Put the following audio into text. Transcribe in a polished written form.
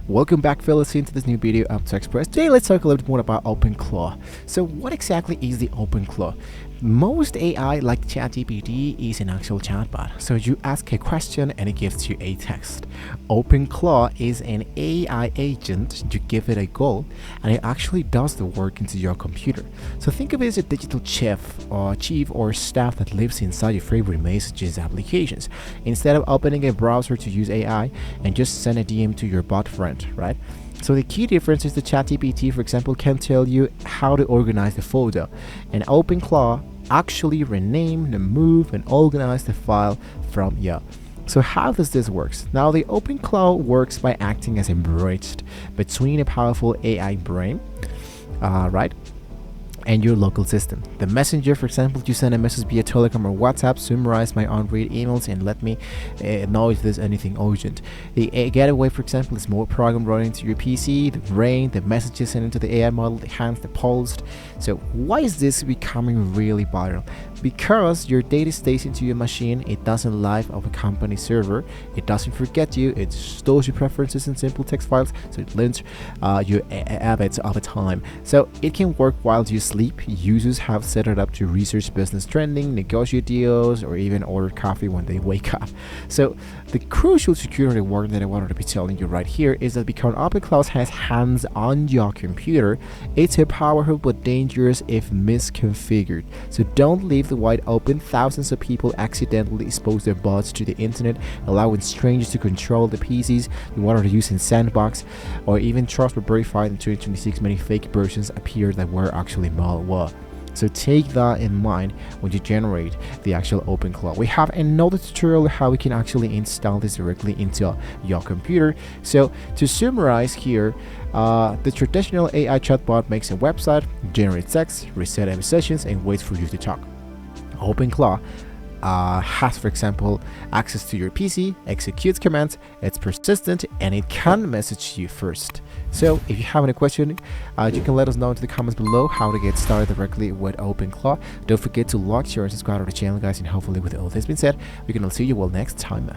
Welcome back, fellas, into this new video of Tech Express. Today let's talk a little bit more about OpenClaw. So what exactly is the OpenClaw? Most AI like ChatGPT is an actual chatbot. So you ask a question and it gives you a text. OpenClaw is an AI agent. You give it a goal and it actually does the work into your computer. So think of it as a digital chief or staff that lives inside your favorite messages applications. Instead of opening a browser to use AI and just send a DM to your bot friend, right? So the key difference is the ChatGPT, for example, can tell you how to organize the folder, and OpenClaw actually rename, move, and organize the file from you. So how does this work? Now the OpenClaw works by acting as a bridge between a powerful AI brain, right, and your local system. The messenger, for example, you send a message via Telegram or WhatsApp, summarize my unread emails and let me know if there's anything urgent. The gateway, for example, is more program running to your PC, the brain, the messages sent into the AI model, the hands, the pulsed. So why is this becoming really viral? Because your data stays into your machine, it doesn't live off a company server, it doesn't forget you, it stores your preferences in simple text files, so it learns your habits over time. So it can work while you sleep. Users have set it up to research business trending, negotiate deals, or even order coffee when they wake up. So the crucial security warning that I wanted to be telling you right here is that because OpenClaw has hands on your computer, it's a powerful but dangerous if misconfigured. So don't leave the wide open. Thousands of people accidentally expose their bots to the internet, allowing strangers to control the PCs you wanted to use in sandbox, or even trust but verified in 2026 many fake versions appeared that were actually malware. So take that in mind when you generate the actual OpenClaw. We have another tutorial how we can actually install this directly into your computer. So to summarize here, the traditional AI chatbot makes a website, generates text, reset MB sessions, and waits for you to talk. OpenClaw has, for example, access to your PC, executes commands, it's persistent, and it can message you first. So if you have any question, you can let us know in the comments below how to get started directly with OpenClaw. Don't forget to like, share, and subscribe to the channel, guys, and hopefully with all this being said, we can all see you all next time.